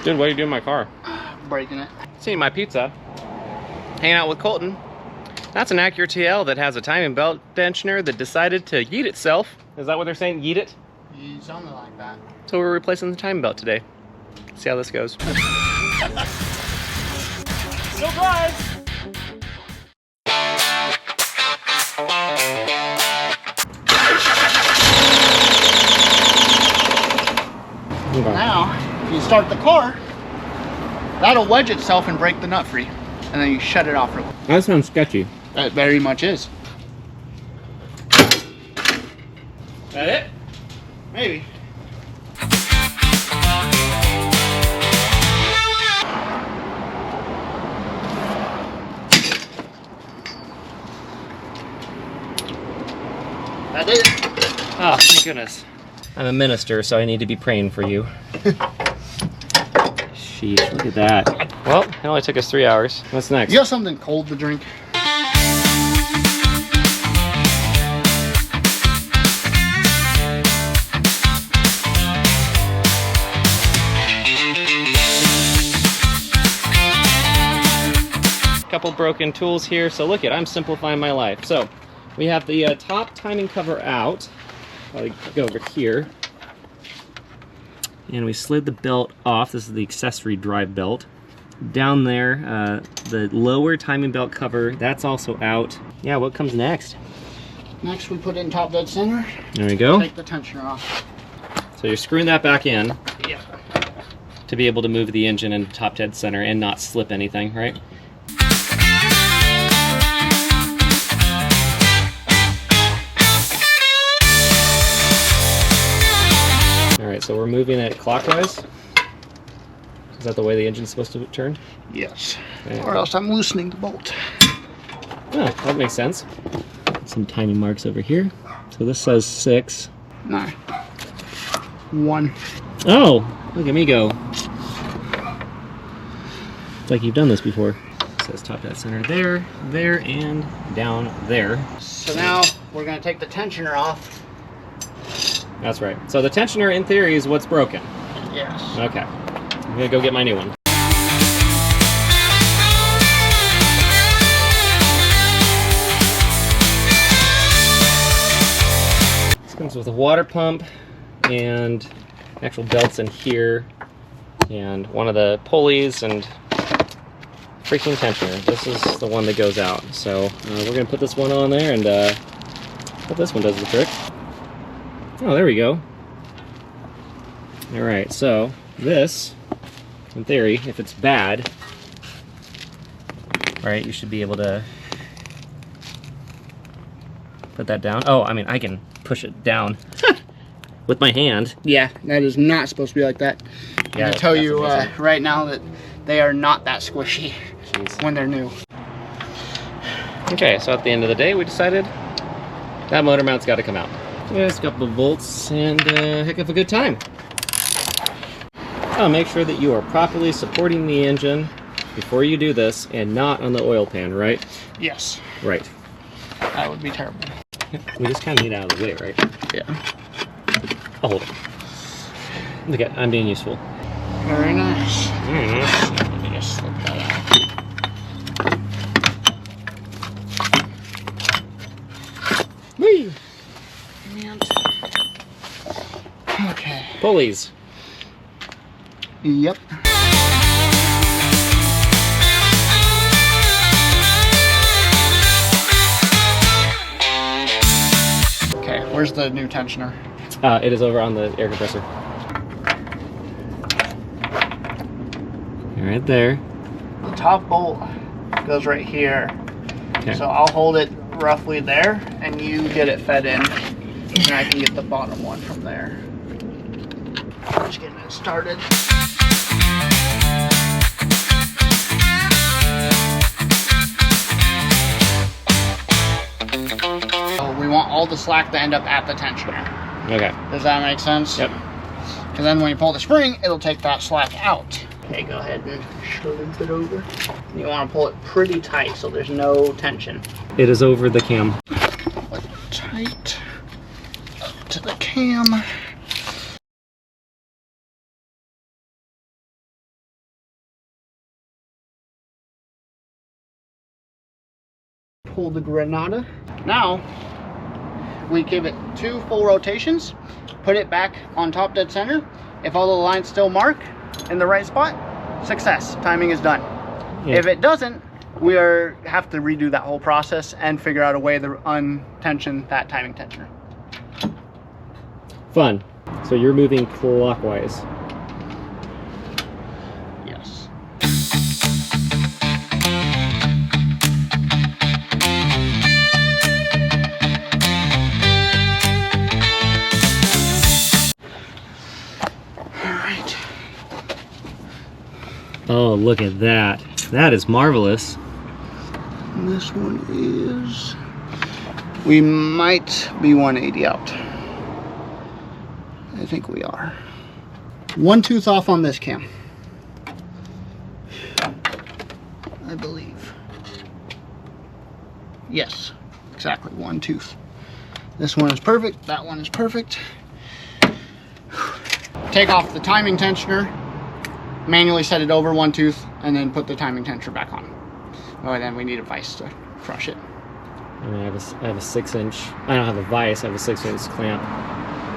Dude, what are you doing in my car? Breaking it. Seeing my pizza. Hanging out with Colton. That's an Acura TL that has a timing belt tensioner that decided to yeet itself. Is that what they're saying? Yeet it? Something like that. So we're replacing the timing belt today. See how this goes. Still drives! Okay. Now, if you start the car, that'll wedge itself and break the nut free. And then you shut it off real quick. That sounds sketchy. That very much is. That it? Maybe. That did it. Oh, thank goodness. I'm a minister, so I need to be praying for you. Sheesh, look at that. Well, it only took us 3 hours. What's next? You got something cold to drink? Couple broken tools here, so look at, I'm simplifying my life. So we have the top timing cover out. I'll go over here, and we slid the belt off. This is the accessory drive belt. Down there, the lower timing belt cover, that's also out. Yeah, what comes next? Next we put in top dead center. There we go. Take the tensioner off. So you're screwing that back in. Yeah. To be able to move the engine into top dead center and not slip anything, right? Alright, so we're moving it clockwise. Is that the way the engine's supposed to turn? Yes. Okay. Or else I'm loosening the bolt. Oh, that makes sense. Some tiny marks over here. So this says 6. No. 1. Oh, look at me go. It's like you've done this before. It says top dead center there, there, and down there. So now we're going to take the tensioner off. That's right. So the tensioner, in theory, is what's broken. Yes. Okay. I'm gonna go get my new one. This comes with a water pump and actual belts in here, and one of the pulleys and freaking tensioner. This is the one that goes out. So we're gonna put this one on there, and hope this one does the trick. Oh, there we go. All right, so this, in theory, if it's bad, right, you should be able to put that down. Oh, I mean, I can push it down with my hand. Yeah, that is not supposed to be like that. I'm going to tell you right now that they are not that squishy. Jeez. When they're new. Okay, so at the end of the day, we decided that motor mount's got to come out. Just a couple of bolts and a heck of a good time. I'll make sure that you are properly supporting the engine before you do this and not on the oil pan, right? Yes. Right. That would be terrible. We just kind of need out of the way, right? Yeah. I'll hold it. Look at, I'm being useful. Very nice. Very nice. Let me just slip that out. Whee! Okay. Pulleys. Yep. Okay, where's the new tensioner? It is over on the air compressor. Right there. The top bolt goes right here. Okay. So I'll hold it roughly there, and you get it fed in, and I can get the bottom one from there. Just getting it started. So we want all the slack to end up at the tensioner. Okay. Does that make sense? Yep. Because then when you pull the spring, it'll take that slack out. Okay, go ahead and shove it over. You want to pull it pretty tight so there's no tension. It is over the cam. Tight up to the cam. pull the granada. Now, we give it 2 full rotations, put it back on top dead center. If all the lines still mark in the right spot, success, timing is done. Yeah. If it doesn't, we have to redo that whole process and figure out a way to untension that timing tensioner. Fun. So you're moving clockwise. Yes. All right. Oh, look at that. That is marvelous. And this one is, we might be 180 out. I think we are. 1 tooth off on this cam, I believe. Yes, exactly, 1 tooth. This one is perfect, that one is perfect. Take off the timing tensioner, manually set it over 1 tooth, and then put the timing tensioner back on. Oh, and then we need a vise to crush it. I mean, I have a 6-inch, I don't have a vise, I have a 6-inch clamp.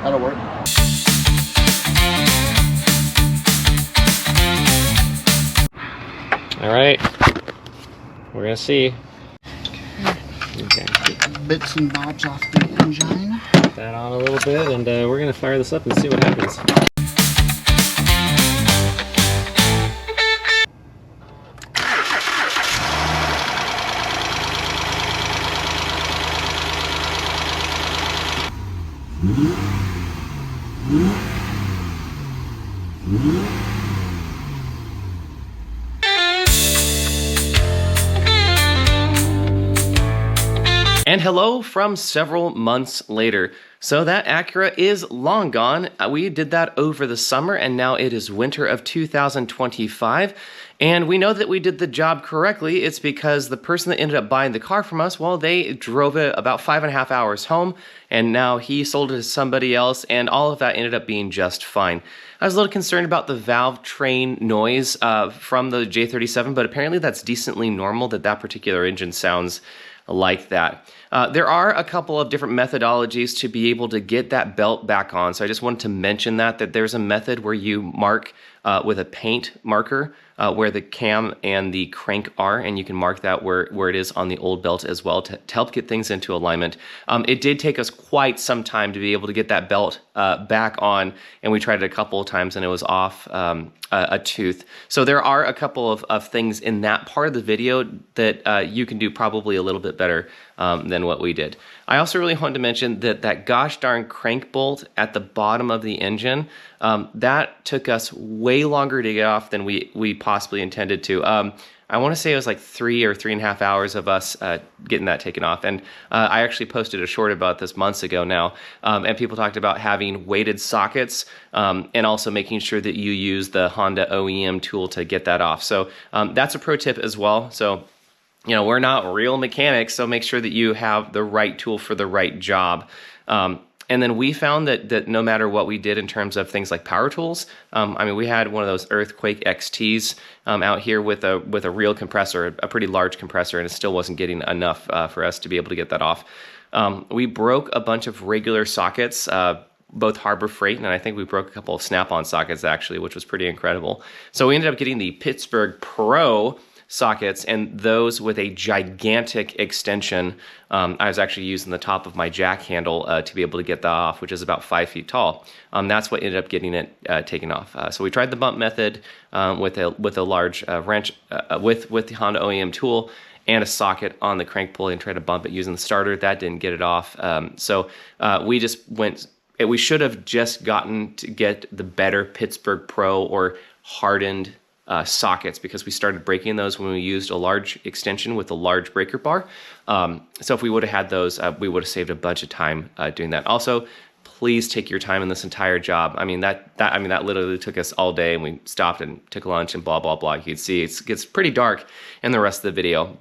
That'll work. All right, we're gonna see. Okay. Get the bits and bobs off the engine. Put that on a little bit, and we're gonna fire this up and see what happens. And hello from several months later. So that Acura is long gone. We did that over the summer, and now it is winter of 2025. And we know that we did the job correctly. It's because the person that ended up buying the car from us, well, they drove it about 5.5 hours home, and now he sold it to somebody else, and all of that ended up being just fine. I was a little concerned about the valve train noise from the J37, but apparently that's decently normal that particular engine sounds like that. There are a couple of different methodologies to be able to get that belt back on. So I just wanted to mention that there's a method where you mark with a paint marker where the cam and the crank are, and you can mark that where it is on the old belt as well to help get things into alignment. It did take us quite some time to be able to get that belt back on, and we tried it a couple of times and it was off a tooth. So there are a couple of things in that part of the video that you can do probably a little bit better than what we did. I also really wanted to mention that gosh darn crank bolt at the bottom of the engine, that took us way longer to get off than we possibly intended to. I want to say it was like 3 or 3.5 hours of us getting that taken off. And I actually posted a short about this months ago now. And people talked about having weighted sockets and also making sure that you use the Honda OEM tool to get that off. So that's a pro tip as well. So, you know, we're not real mechanics, so make sure that you have the right tool for the right job. And then we found that no matter what we did in terms of things like power tools, I mean, we had one of those Earthquake XTs out here with a real compressor, a pretty large compressor, and it still wasn't getting enough for us to be able to get that off. We broke a bunch of regular sockets, both Harbor Freight, and I think we broke a couple of Snap-on sockets actually, which was pretty incredible. So we ended up getting the Pittsburgh Pro sockets, and those with a gigantic extension. I was actually using the top of my jack handle to be able to get that off, which is about 5 feet tall. That's what ended up getting it taken off. So we tried the bump method with a large wrench with the Honda OEM tool and a socket on the crank pulley and tried to bump it using the starter. That didn't get it off. So we just went. We should have just gotten to get the better Pittsburgh Pro or hardened sockets, because we started breaking those when we used a large extension with a large breaker bar. So if we would have had those, we would have saved a bunch of time doing that. Also, please take your time in this entire job. I mean, that literally took us all day, and we stopped and took lunch and blah, blah, blah. You can see it gets pretty dark in the rest of the video.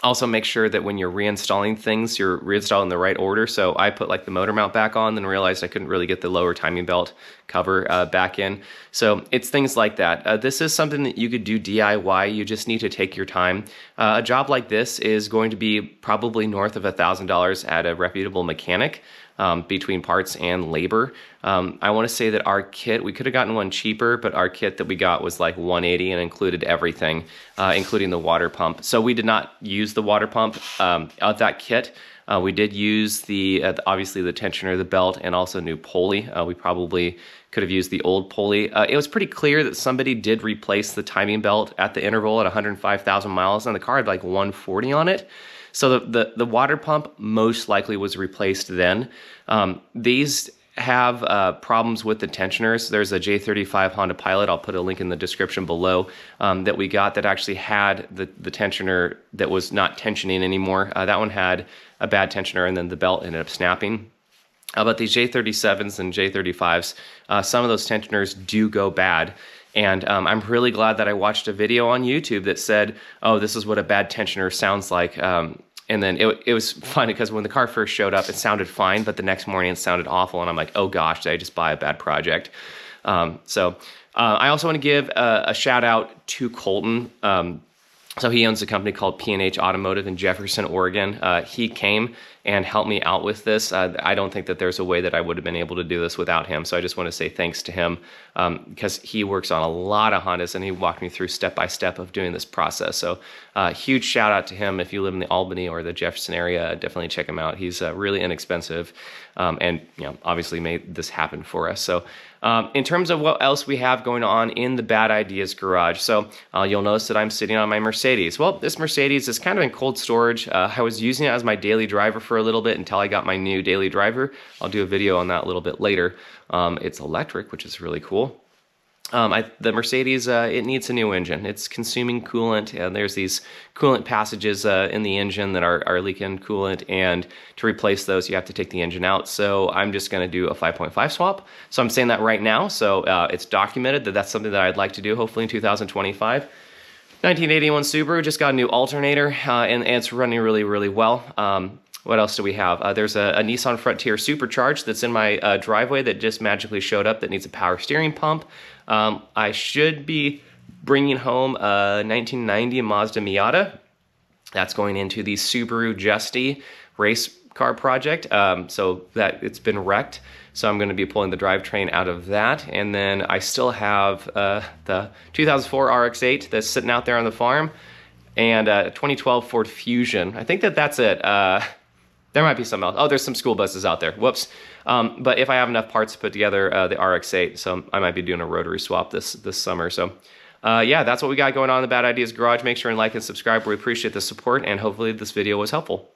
Also make sure that when you're reinstalling things, you're reinstalling the right order. So I put like the motor mount back on, then realized I couldn't really get the lower timing belt cover back in. So it's things like that. This is something that you could do DIY. You just need to take your time. A job like this is going to be probably north of $1,000 at a reputable mechanic. Between parts and labor. I want to say that our kit, we could have gotten one cheaper, but our kit that we got was like $180 and included everything, including the water pump. So we did not use the water pump of that kit. We did use obviously the tensioner, the belt, and also new pulley. We probably could have used the old pulley. It was pretty clear that somebody did replace the timing belt at the interval at 105,000 miles, and the car had like 140 on it. So the water pump most likely was replaced then. These have problems with the tensioners. There's a J35 Honda Pilot, I'll put a link in the description below, that we got that actually had the tensioner that was not tensioning anymore. That one had a bad tensioner and then the belt ended up snapping. But these J37s and J35s, some of those tensioners do go bad. And I'm really glad that I watched a video on YouTube that said, oh, this is what a bad tensioner sounds like. And then it was funny because when the car first showed up, it sounded fine, but the next morning it sounded awful. And I'm like, oh gosh, did I just buy a bad project? I also want to give a shout out to Colton. So he owns a company called P&H Automotive in Jefferson, Oregon. He came and helped me out with this. I don't think that there's a way that I would have been able to do this without him. So I just want to say thanks to him because he works on a lot of Hondas and he walked me through step by step of doing this process. So huge shout out to him. If you live in the Albany or the Jefferson area, definitely check him out. He's really inexpensive and obviously made this happen for us. So in terms of what else we have going on in the Bad Ideas garage, so you'll notice that I'm sitting on my Mercedes. Well, this Mercedes is kind of in cold storage. I was using it as my daily driver for a little bit until I got my new daily driver. I'll do a video on that a little bit later. It's electric, which is really cool. The Mercedes, it needs a new engine. It's consuming coolant, and there's these coolant passages in the engine that are leaking coolant, and to replace those, you have to take the engine out. So I'm just going to do a 5.5 swap. So I'm saying that right now, so it's documented that that's something that I'd like to do, hopefully in 2025. 1981 Subaru just got a new alternator, and it's running really, really well. What else do we have? There's a Nissan Frontier Supercharged that's in my driveway that just magically showed up that needs a power steering pump. I should be bringing home a 1990 Mazda Miata. That's going into the Subaru Justy race car project. So that it's been wrecked. So I'm going to be pulling the drivetrain out of that. And then I still have the 2004 RX-8 that's sitting out there on the farm and a 2012 Ford Fusion. I think that's it. There might be something else. Oh, there's some school buses out there. Whoops. But if I have enough parts to put together the RX-8, so I might be doing a rotary swap this summer. So yeah, that's what we got going on in the Bad Ideas Garage. Make sure and like and subscribe. We appreciate the support, and hopefully this video was helpful.